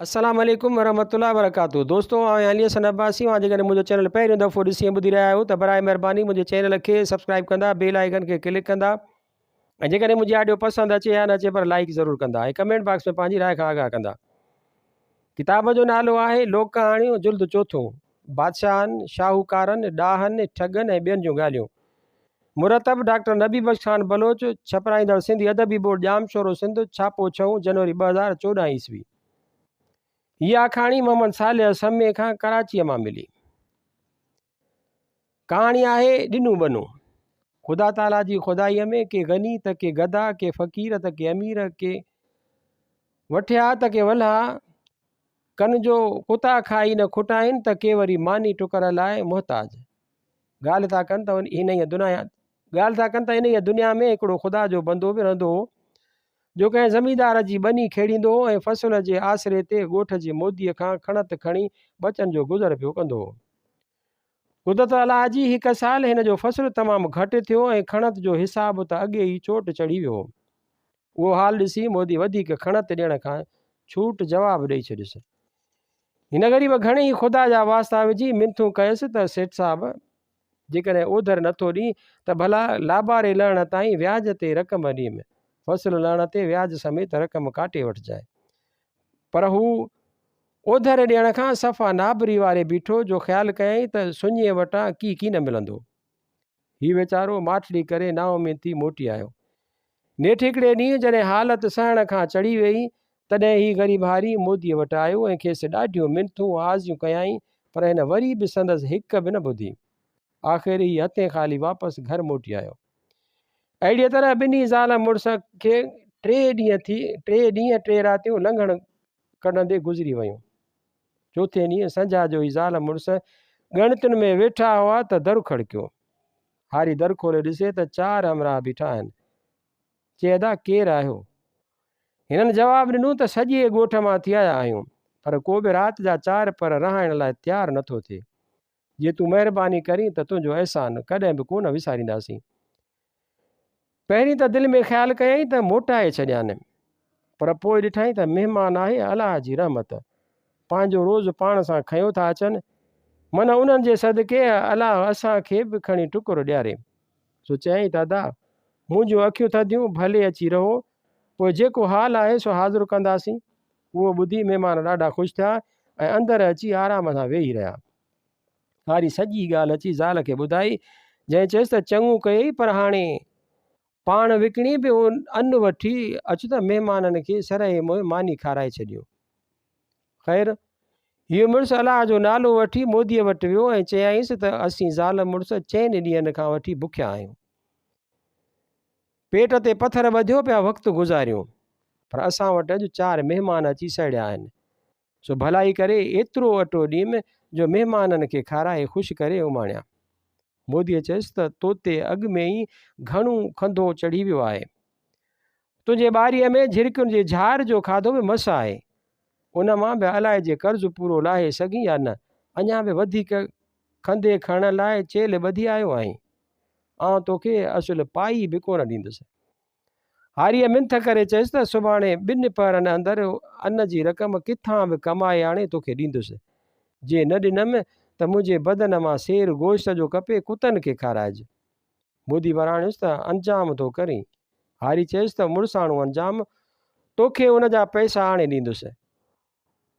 अस्सलाम वालेकुम वरहमतुल्लाहि वबरकातुहू। दोस्तों आउं अली हसन अब्बासी आं। जेकॾहिं मुंहिंजो चैनल पहिरियों दफ़ो ॾिसी ऐं ॿुधी रहिया आहियो त बराए महिरबानी मुंहिंजे चैनल खे सब्सक्राइब कंदा, बेल आइकन खे क्लिक कंदा ऐं जेकॾहिं मुंहिंजी ऑडियो पसंदि अचे या न अचे पर लाइक ज़रूरु कंदा ऐं कमेंट बॉक्स में पंहिंजी राय खां आगाह कंदा। किताब जो नालो आहे लोक कहाणियूं जुल्द चोथों, बादशाहनि, शाहूकारनि, ॾाहनि, ठगनि ऐं ॿियनि जूं ॻाल्हियूं। मुरतब डॉक्टर नबी बख्श खान बलोच, छपराईंदड़ सिंधी अदबी बोर्ड जामशोरो सिंध, छापो 6 जनवरी 2014 ईस्वी। हीअ आखाणी मोहम्मद सालिह सम्मे खां कराचीअ मां मिली। कहाणी आहे ॾिनूं बनूं। ख़ुदा ताला जी खुदाईअ में के गनी त के गदा, के फ़क़ीर त के अमीर, के वठिया त के वल्हा, कन जो कुता खाई न खुटाइनि त के वरी मानी टुकर लाइ मुहताज। ॻाल्हि था कनि त इन ई दुनिया में हिकिड़ो ख़ुदा जो बंदो बि रहंदो हो जो कंहिं ज़मींदार जी बनी खेड़ींदो हो ऐं फ़सुल जे आसिरे ते ॻोठ जे मोदीअ खां खणत खणी बचनि जो गुज़र पियो कंदो हो। कुदरत अलाह जी हिकु साल हिन जो फ़सुलु तमामु घटि थियो ऐं खणत जो हिसाब त अॻे ई चोट चढ़ी वियो। उहो हाल ॾिसी मोदी वधीक खणत ॾियण खां छूट जवाबु ॾेई छॾियुसि। हिन ग़रीब घणेई ख़ुदा जा वास्ता विझी मिनथूं कयसि त सेठ साहिबु जेकॾहिं ओधर नथो ॾी त भला लाबारे लहण ताईं व्याज ते रक़म ॾींहुं में, फ़सुलु लहण ते व्याज समेत रक़म काटे वठिजांइ। पर हू ओधर ॾियण खां सफ़ा नाबरी वारे बीठो जो ख़्यालु कयईं त सुञीअ वटां की न मिलंदो। हीउ वीचारो माठड़ी करे नाउमीदी मोटी आयो। नेठि हिकिड़े ॾींहुं जॾहिं हालत सहण खां चढ़ी वई तॾहिं ही ग़रीब हारी मोदीअ वटि आयो ऐं खेसि ॾाढियूं मिनथूं आज़ियूं कयाईं, पर हिन वरी बि संदसि हिकु बि न ॿुधी। आख़िर ही हथे ख़ाली वापसि घर मोटी आयो। अहिड़ीअ तरह ॿिन्ही ज़ाल मुड़ुस खे 3 ॾींहं 3 रातियूं लंघण कढंदे गुज़री वियूं। चोथे ॾींहुं संझा जो ई ज़ाल मुड़ुस ॻणितियुनि में वेठा हुआ त दरु खड़कियो। हारी दरु खोले ॾिसे त 4 हमराह बीठा आहिनि। चइदा केरु आहियो? हिननि जवाबु ॾिनो त सॼे ॻोठ मां थी आया आहियूं, पर को बि राति जा 4 पर रहाइण लाइ तयारु नथो थिए। जे तूं महिरबानी करीं त तुंहिंजो अहसान कॾहिं बि कोन विसारींदासीं। पहिरीं त दिलि में ख़्यालु कयईं त मोटाए छॾियानि, पर पोइ ॾिठईं त महिमान आहे अलाह जी रहमत, पंहिंजो रोज़ु पाण सां खयों था अचनि, मन उन्हनि जे सदके अलाह असांखे बि खणी टुकुर ॾियारे। सो चयईं दादा मुंहिंजूं अखियूं थधियूं, भले अची रहो, पोइ जेको हाल आहे सो हाज़िर कंदासीं। उहो ॿुधी महिमान ॾाढा ख़ुशि थिया ऐं अंदरि अची आराम सां वेही रहिया। हारी सॼी ॻाल्हि अची ज़ाल खे ॿुधाई, जंहिं चयसि त चङो कयई, पर हाणे पाण विकिणी बि अन्न वठी अचु त महिमाननि खे सरह मानी खाराए छॾियो। ख़ैर हीअ मुड़ुस अलाह जो नालो वठी मोदीअ वटि वियो ऐं चयाईंसि त असीं ज़ाल मुड़ुस 4 ॾींहंनि खां वठी बुखिया आहियूं, पेट ते पथर ॿधियो पिया वक़्तु गुज़ारियूं, पर असां वटि अॼु 4 महिमान अची सड़िया आहिनि। सो भलाई करे एतिरो अटो ॾींहुं जो महिमाननि खे खाराए ख़ुशि करे उमाणिया। मोदीअ चयसि त तोते अॻु में ई घणो खंधो चढ़ी वियो आहे। तुंहिंजे ॿारीअ में झिरकियुनि जे झार जो खाधो बि मस आहे, उन मां बि अलाए जे कर्ज़ु पूरो लाहे सघीं या न। अञा बि वधीक खंधे खणण लाइ चेल ॿधी आयो आहीं। आउं तोखे असुलु पाई बि कोन ॾींदुसि। हारीअ मिंथ करे चयसि त सुभाणे 2 पहरनि अंदरि अन्न जी रक़म किथां बि कमाए आणे तोखे ॾींदुसि। जे न ॾिनमि त मुंहिंजे बदन मां सेर गोश्त जो कपे कुतनि खे खाराइजि। मोदी वराणियुसि त अंजाम थो करीं। हारी चयसि त मुड़ुसाणो अंजाम, तोखे उन जा पैसा आणे ॾींदुसि।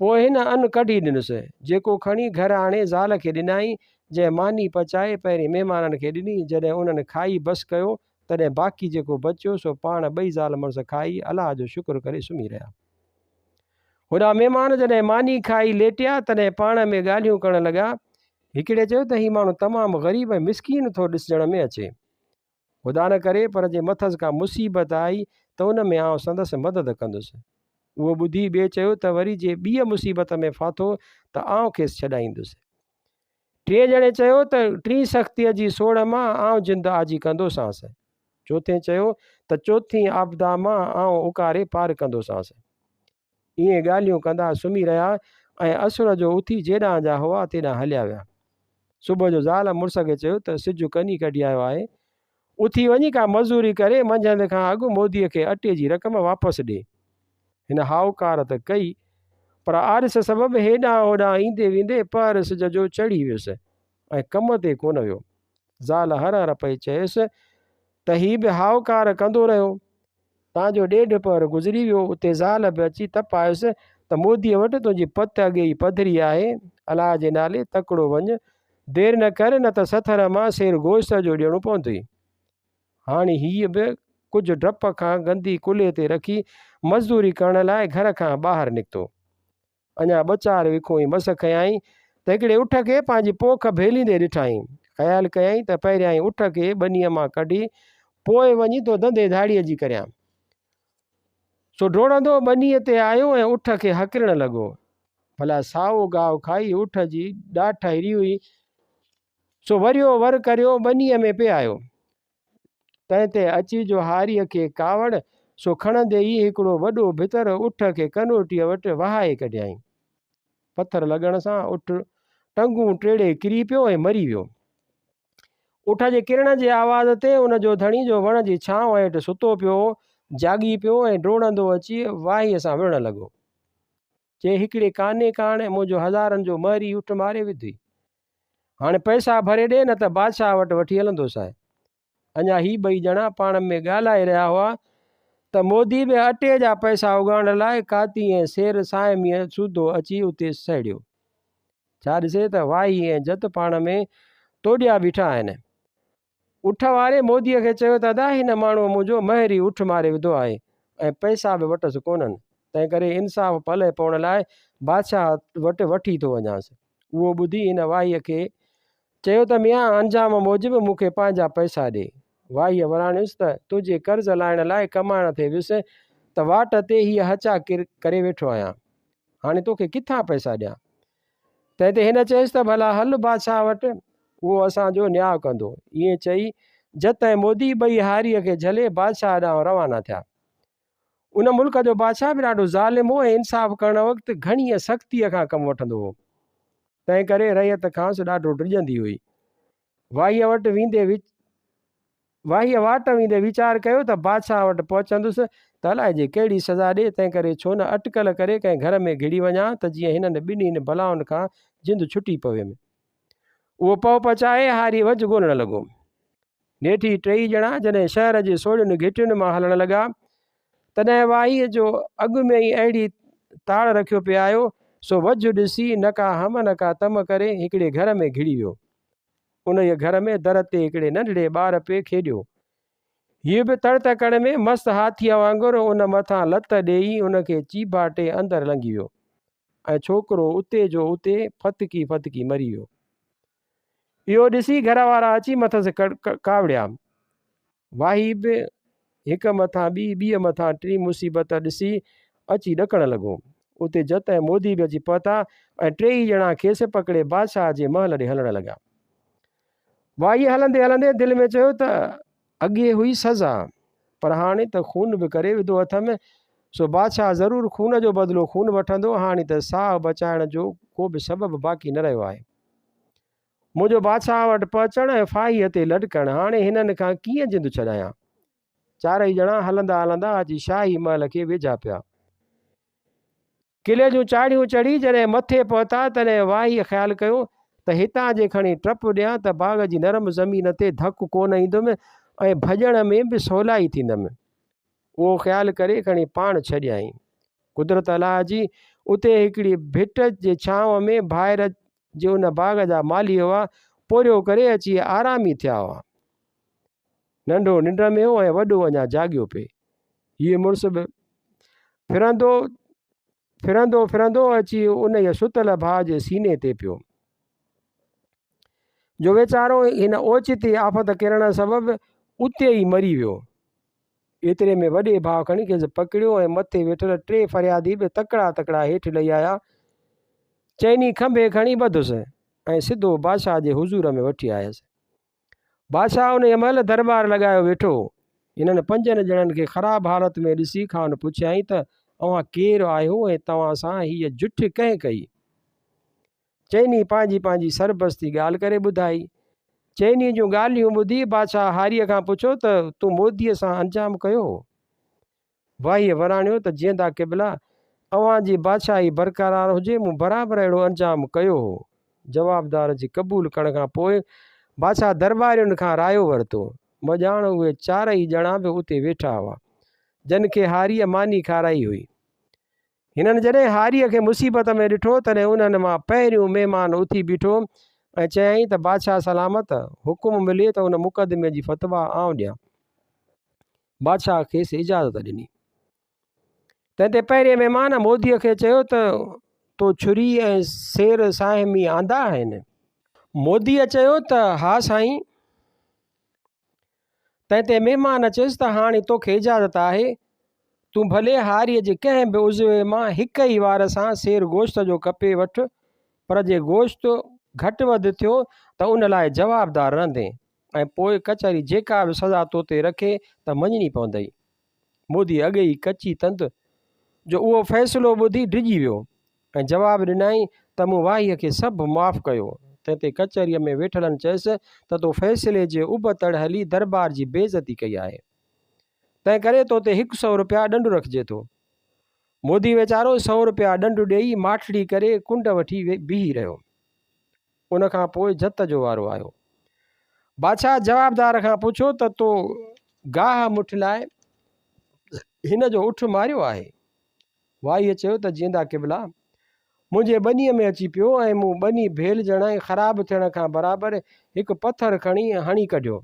पोइ हिन अन्न कढी ॾिनुसि, जेको खणी घर आणे ज़ाल खे ॾिनाई, जंहिं मानी पचाए पहिरीं महिमाननि खे ॾिनी। जॾहिं उन्हनि खाई बसि कयो तॾहिं बाक़ी जेको बचियो सो पाण 2 ज़ाल मुड़ुस खाई अलाह जो शुक्र करे सुम्ही रहिया। होॾा महिमान जॾहिं मानी खाई लेटिया तॾहिं पाण में ॻाल्हियूं करण लॻा। हिकिड़े चयो त हीउ माण्हू तमामु ग़रीब ऐं मिसकीन थो ॾिसण में अचे। ख़ुदा न करे पर जे मथसि का मुसीबत आई त उन में आउं संदसि मदद कंदुसि। उहो ॿुधी ॿिए चयो त वरी जे ॿीअ मुसीबत में फाथो त आउं खेसि छॾाईंदुसि। 3 ॼणे चयो त 3 सख़्तीअ जी सोढ़ मां आउं जिंद आजी कंदोसांसि। चौथे चयो त 4थीं आपदा मां आउं उकारे पार कंदोसांसि। ईअं ॻाल्हियूं कंदा सुम्ही रहिया ऐं असुर जो उथी जेॾां जा हुआ तेॾां हलिया विया। सुबुह जो ज़ाल मुड़ुस खे चयो त सिजु कनी कढी आयो आहे, उथी वञी का मज़ूरी करे मंझंदि खां अॻु मोदीअ खे अटे जी रक़म वापसि ॾे। हिन हाहूकार त कई, पर आरिस सबबि हेॾां होॾां ईंदे वेंदे पारस जो चढ़ी वियुसि ऐं कम ते कोन वियो। ज़ाल हर हर पई चयसि त हीउ बि हावकार कंदो रहियो, तव्हांजो ॾेढ पहर गुज़री वियो। उते ज़ाल बि अची तप आयुसि त मोदीअ वटि तुंहिंजी पत अॻे ई पधरी आहे, अलाह जे नाले तकिड़ो वञ, देरि न कर, न त सथर मां सेर गोश्त जो ॾियणो पवंदुई। हाणे हीअ बि कुझु डप खां गंदी कुल्हे ते रखी मज़दूरी करण लाइ घर खां ॿाहिरि निकितो। अञा ॿ चारि विखोई मस कयाई त हिकिड़े उठ खे पंहिंजी पोख भेलींदे ॾिठाई। ख़्यालु कयई त पहिरियां ई उठ खे ॿनीअ मां कढी पोइ वञी तो धंधे धाड़ीअ जी करियां। सो डोड़ंदो ॿनीअ ते आयो ऐं उठ खे हकिरणु लॻो। भला साओ गाहु खाई उठ जी ॾाठ हिरी हुई, सो वरियो वर करियो ॿनीअ में पे आयो। तंहिं ते अची जो हारीअ खे कावड़, सो खणंदे ई हिकिड़ो वॾो भितर उठ खे कनोटीअ वटि वहाए कढियईं। पथर लॻण सां उठ टंगूं टेड़े किरी पियो ऐं मरी वियो। उठ जे किरण जे आवाज़ ते उनजो धणी जो वण जी छांव हेठि सुतो पियो जागी पियो ऐं डोड़ंदो अची वाहीअ सां विढ़ण लॻो। चए हिकिड़े काने कान मुंहिंजो हज़ारनि जो महरी उठ मारे विधी, हाणे पैसा भरे ॾे, न त बादशाह वटि वठी हलंदोसि आहे। अञा ही ॿई ॼणा पाण में ॻाल्हाए रहिया हुआ त मोदी बि अटे जा पैसा उगाइण लाइ काती ऐं सेर साइमीअ सूदो अची उते सहिड़ियो। छा ॾिसे त वाही ऐं जत पाण में तोॾिया बीठा आहिनि। उठ वारे मोदीअ खे चयो त अदा हिन माण्हूअ मुंहिंजो महरी उठ मारे विधो आहे ऐं पैसा बि वटसि कोन्हनि, तंहिं करे इंसाफ़ पले पवण लाइ बादशाह वटि वठी थो वञासि। उहो ॿुधी हिन वाहीअ खे चयो त मियां अंजाम मूजिबि मूंखे पंहिंजा पैसा ॾे। वाहीअ वराणियुसि त तुंहिंजे कर्ज़ लाइण लाइ कमाइण ते वियुसि त वाट ते हीअ हचा करे वेठो आहियां, हाणे तोखे किथां पैसा ॾियां। तंहिं ते हिन चयसि त भला हल बादशाह वटि, उहो असांजो न्याउ कंदो। ईअं चई जत ऐं मोदी ॿई हारीअ खे झले बादशाह ॾांहुं रवाना थिया। उन मुल्क जो बादशाह बि ॾाढो ज़ालिम हो ऐं इंसाफ़ करण वक़्तु घणी सख़्तीअ खां कमु वठंदो हो, तंहिं करे रैयत खां ॾाढो डिॼंदी हुई। वाहीअ वाट वेंदे वीचार कयो त बादशाह वटि पहुचंदुसि त अलाए जे कहिड़ी सज़ा ॾे, तंहिं करे छो न अटकल करे कंहिं घर में घिड़ी वञा त जीअं हिननि ॿिन्हिनि भलाउनि खां जिंद छुटी पवे। उहो पौ पचाए हारी वझ ॻोल्हण लॻो। नेठी टई ॼणा जॾहिं शहर जे सोड़ियुनि घिटियुनि मां हलण लॻा, तॾहिं वाहीअ जो अॻु में ई अहिड़ी ताड़ रखियो पियो आयो, सो वझ ॾिसी न का हम न का तम करे हिकिड़े घर में घिड़ी वियो। उन जे घर में दर ते हिकिड़े नंढड़े ॿार पे खेॾियो। हीअ बि तड़तकड़ में मस्तु हाथीअ वांगुरु उन मथां लत ॾेई उनखे चीबाटे अंदरि लंघी वियो ऐं छोकिरो उते जो उते फतकी फतकी मरी वियो। इहो ॾिसी घर वारा अची मथसि कावड़िया। वाही बि हिक मथां ॿीअ मथां टी मुसीबत ॾिसी अची ॾकण लॻो। उते जत ऐं मोदी बि अची पहुता ऐं टई ॼणा खेसि पकिड़े बादशाह जे महल ॾे हलण लॻा। वाही हलंदे हलंदे दिलि में चयो त अॻे हुई सज़ा, पर हाणे त खून बि करे विधो हथ में, सो बादशाह ज़रूरु खून जो बदिलो खून वठंदो। हाणे त साह बचाइण जो को बि सबबु बाक़ी न रहियो आहे। मुंहिंजो बादशाह वटि पहुचण ऐं फाहीअ ते लटकण, हाणे हिननि खां कीअं जिंद छॾायां। चारई ॼणा हलंदा हलंदा अची शाही महल खे वेझा पिया। किले जूं चाढ़ियूं चढ़ी जॾहिं मथे पहुता, तॾहिं वाहीअ ख़्यालु कयो त हितां जे खणी टप ॾियां त बाग़ जी नरम ज़मीन ते धकु कोन ईंदुमि ऐं भॼण में बि सवलाई थींदमि। उहो ख़्यालु करे खणी पाण छॾियईं। कुदरत अलाह जी उते हिकिड़ी भिट जे छांव में ॿाहिरि जे उन बाग़ जा माली हुआ पोरियो करे अची आरामी थिया हुआ। नंढो निंड में हो ऐं वॾो अञा जाॻियो पिए। हीअ मुड़ुसु बि फिरंदो फिरंदो अची उन जे सुतल भाउ जे सीने ते पियो, जो वीचारो हिन ओचिती आफ़त किरण सबबि उते ई मरी वियो। एतिरे में वॾे भाउ खणी खेसि पकड़ियो ऐं मथे वेठल टे फरियादी बि तकड़ा तकड़ा हेठि लही आया। चइनी खंभे खणी ॿधुसि ऐं सिधो बादशाह जे हुज़ूर में वठी आयसि। बादशाह उन जे महिल दरबार लॻायो वेठो। हिननि पंजनि ॼणनि खे ख़राबु हालत में ॾिसी खान पुछियईं त अव्हां केरु आहियो ऐं तव्हां सां हीअ जुठ कंहिं कई। चइनी पंहिंजी पंहिंजी सरबस्ती ॻाल्हि करे ॿुधाई। चइनी जूं ॻाल्हियूं ॿुधी बादशाह हारीअ खां पुछो त तूं मोदीअ सां अंजाम कयो। वाहीअ वराणियो त जीअंदा क़िबला अव्हां जी बादशाही बरक़रार हुजे, मूं बराबरि अहिड़ो अंजाम कयो हो। जवाबदार जी क़बूल करण खां पोइ बादशाह दरबारियुनि खां रायो वरितो। मॼाण उहे चारई ॼणा बि उते वेठा हुआ जिन खे हारीअ मानी खाराई हुई। हिननि जॾहिं हारीअ खे मुसीबत में ॾिठो तॾहिं उन्हनि मां पहिरियों महिमान उथी बीठो ऐं चयईं त बादशाह सलामत, हुकुम मिले त उन मुक़दमे जी फ़तवा आउं ॾियां। बादशाह खेसि इजाज़त ॾिनी। तंहिं ते पहिरें महिमान मोदीअ खे चयो त तो छुरी ऐं सेर साहिमी आंदा आहिनि। मोदीअ चयो त हा साईं। तंहिं ते महिमान चयुसि त हाणे तोखे इजाज़त आहे, तूं भले हारीअ जे कंहिं बि उज़वे मां हिक ई वार सां सेर गोश्त जो कपे वठि, पर जे गोश्त घटि वधि थियो त उन लाइ जवाबदार रहंदे, ऐं पोइ कचहरी जेका बि सज़ा तो ते रखे त मञणी पवंदई। मोदी अॻे ई कची तंद जो उहो फ़ैसिलो ॿुधी डिॼी वियो ऐं जवाबु ॾिनई त मूं वाहीअ खे सभु माफ़ु कयो। तंहिं ते कचहरीअ में वेठलनि चयुसि त तो फ़ैसिले जे उबतड़ हली दरबार जी बेइज़ती कई आहे, तंहिं करे तो ते 100 रुपया ॾंडु रखिजे थो। मोदी वीचारो 100 रुपया ॾंडु ॾेई माठड़ी करे कुंड वठी बीही रहियो। उन खां पोइ जत जो वारो आयो। बादशाह जवाबदार खां पुछो त तो गाह मुठ लाइ हिन जो उठ मारियो आहे? वाईअ चयो त जींदा क़िबला, मुंहिंजे ॿनीअ में अची पियो ऐं मूं ॿनी भेलजण ऐं ख़राबु थियण खां बराबरि हिकु पथर खणी हणी कढियो।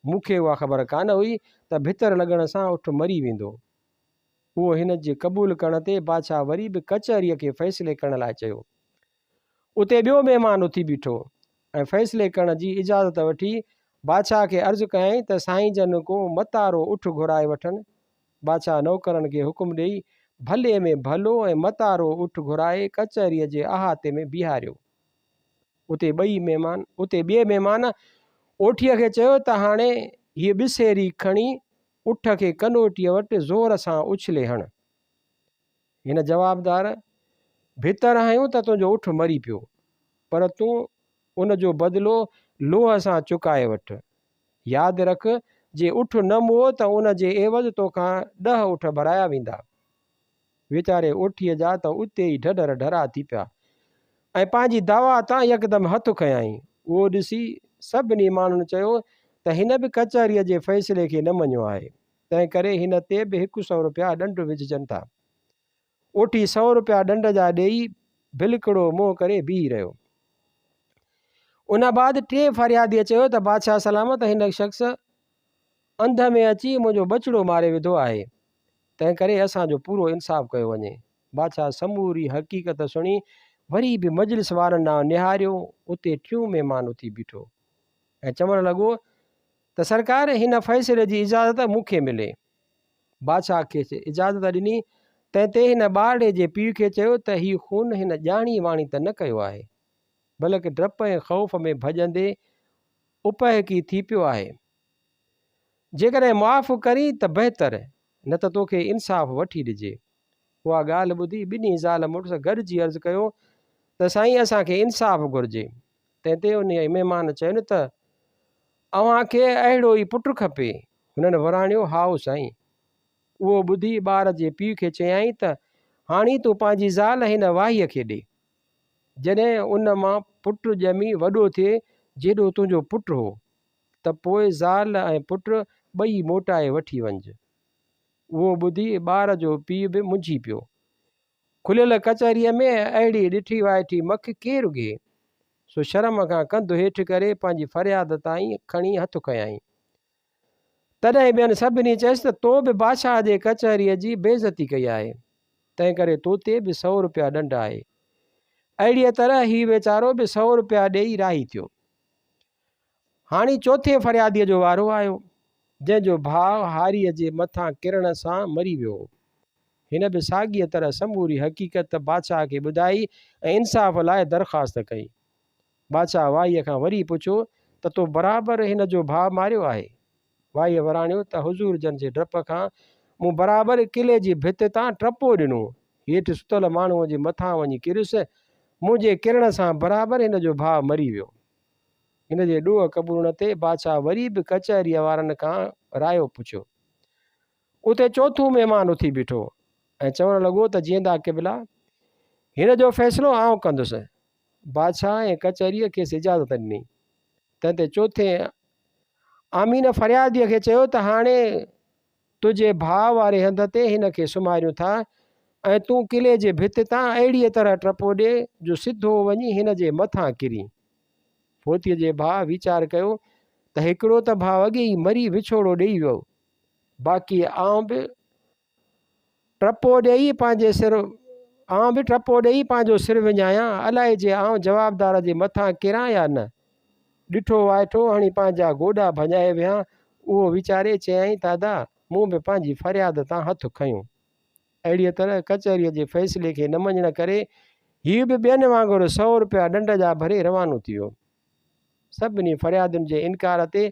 मूंखे उहा ख़बर कान हुई त भितर लॻण सां उठ मरी वेंदो। उहो हिन जे क़बूल करण ते बादशाह वरी बि कचहरीअ खे फ़ैसिले करण लाइ चयो। उते ॿियो महिमान उथी बीठो ऐं फ़ैसिले करण जी इजाज़त वठी बादशाह खे अर्ज़ु कयईं त साईं जन को मतारो उठ घुराए वठनि। बादशाह नौकरनि खे हुकुम ॾेई भले में भलो ऐं मतारो उठ घुराए कचहरीअ जे अहाते में बीहारियो। उते ॿिए महिमान ओठीअ खे चयो त हाणे हीअ ॿिसेरी खणी उठ खे कनोटीअ वटि ज़ोर सां उछले हण। हिन जवाबदार, भितर आहियूं त तुंहिंजो उठ मरी पियो, पर तूं उन जो बदिलो लोह सां चुकाए वठि। यादि रख, जे उठ न मुओ त उन जे एवज़ तोखां 10 उठ भराया वेंदा। वीचारे ओठीअ जा त उते ई ढढर ढरा थी पिया ऐं पंहिंजी दवा तां यकदमि हथु खयाईं। उहो ॾिसी सभिनी माण्हुनि चयो त हिन बि कचहरीअ जे फ़ैसिले खे न मञियो आहे, तंहिं करे हिन ते बि 100 रुपया ॾंडु विझजनि था। ओठी 100 रुपया ॾंड जा ॾेई बिलकिड़ो मुंहुं करे बीही रहियो। उन बाद टे फरियादीअ चयो त बादशाह सलामत, हिन शख़्स अंध में अची मुंहिंजो बचिड़ो मारे विधो आहे, तंहिं करे असांजो पूरो इंसाफ़ कयो वञे। बादशाह समूरी हक़ीक़त सुणी वरी बि मजलिस वारनि ॾांहुं निहारियो। उते टियों महिमान उथी बीठो ऐं चवणु लॻो त सरकार, हिन फ़ैसिले जी इजाज़त मूंखे मिले। बादशाह खे इजाज़त ॾिनी। तंहिं ते हिन ॿारड़े जे पीउ खे चयो त हीउ खून हिन ॼाणी वाणी त न कयो आहे, बल्कि डप ऐं ख़ौफ़ में भॼंदे उपहकी थी पियो आहे। जेकॾहिं मुआफ़ करी त बहितर, न त तोखे इंसाफ़ वठी ॾिजे। उहा ॻाल्हि ॿुधी ॿिन्ही ज़ाल मुड़ुस गॾिजी अर्ज़ु कयो त साईं, असांखे इंसाफ़ घुरिजे। तंहिं ते उन महिमान चयुनि त अव्हांखे अहिड़ो ई पुटु खपे? हुननि वराणियो, हाओ साईं। उहो ॿुधी ॿार जे पीउ खे चयाईं त हाणे तूं पंहिंजी ज़ाल हिन वाहीअ खे ॾे। जॾहिं उन मां पुटु ॼमी वॾो थिए जेॾो तुंहिंजो पुटु हो, त पोइ ज़ाल ऐं पुटु ॿई मोटाए वठी वञिजे। उहो ॿुधी ॿार जो पीउ बि मुंझी पियो। खुलियल कचहरीअ में अहिड़ी ॾिठी वाइठी मख केरु गे, सो शर्म खां कंधु हेठि करे पंहिंजी फरियाद ताईं खणी हथु खयाईं। तॾहिं ॿियनि सभिनी चयसि त तो बि बादशाह जे कचहरीअ जी बेइज़ती कई आहे, तंहिं करे तो ते बि 100 रुपया ॾंड आहे। अहिड़ीअ तरह हीउ वीचारो बि 100 रुपया ॾेई राही थियो। हाणे चौथे फरियादीअ जो वारो आयो, जंहिंजो भाउ हारीअ जे मथां किरण सां मरी वियो। हिन बि साॻीअ तरह समूरी हक़ीक़त बादशाह खे ॿुधाई ऐं इंसाफ़ लाइ दरख़्वास्त कई। बादशाह वाईअ खां वरी पुछो त तो बराबरि हिन जो भाउ मारियो आहे? वाईअ वराणियो त हुज़ूर जन जे डप खां मूं बराबरि किले जी भित तां टपो ॾिनो, हेठि सुतल माण्हूअ जे मथां वञी किरियुसि, मुंहिंजे किरण सां बराबरि हिन जो भाउ मरी वियो। हिन जे ॾोह क़बूल ते बादशाह वरी बि कचहरीअ वारनि खां रायो पुछियो। उते चोथों महिमान उथी बीठो ऐं चवणु लॻो त जीअंदा क़िबला हिन जो फ़ैसिलो आउं कंदुसि। बादशाह ऐं कचहरीअ खेसि इजाज़त ॾिनी। तंहिं ते चोथे आमीन फ़रियादीअ खे चयो त हाणे तुंहिंजे भाउ वारे हंध ते हिन खे सुम्हारियूं था ऐं तूं किले जे भित तां अहिड़ीअ तरह टपो ॾे जो सिधो वञी हिन जे मथां किरी। फोतीअ जे भाउ वीचार कयो त हिकिड़ो त भाउ अॻे ई मरी विछोड़ो ॾेई वियो, बाक़ी आउं बि टपो ॾेई पंहिंजो सिर विञायां, अलाए जे आउं जवाबदार जे मथां किरां या न। ॾिठो वाइठो हणी पंहिंजा गोॾा भॼाए विया। उहो वीचारे चयईं दादा मूं बि पंहिंजी फ़रियाद तां हथु खयूं। अहिड़ीअ तरह कचहरीअ जे फ़ैसिले खे न मञण करे हीउ बि ॿियनि वांगुरु 100 रुपया ॾंड जा भरे रवानो थी वियो। सभिनी फ़रियादुनि जे इनकार ते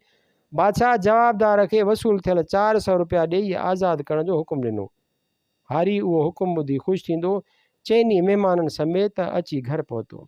बादशाह जवाबदार खे वसूल थियल 400 रुपया ॾेई आज़ादु करण जो हुकुम ॾिनो। हारी उहो हुकुम ॿुधी ख़ुशि थींदो चइनी महिमाननि समेत अची घर पहुतो।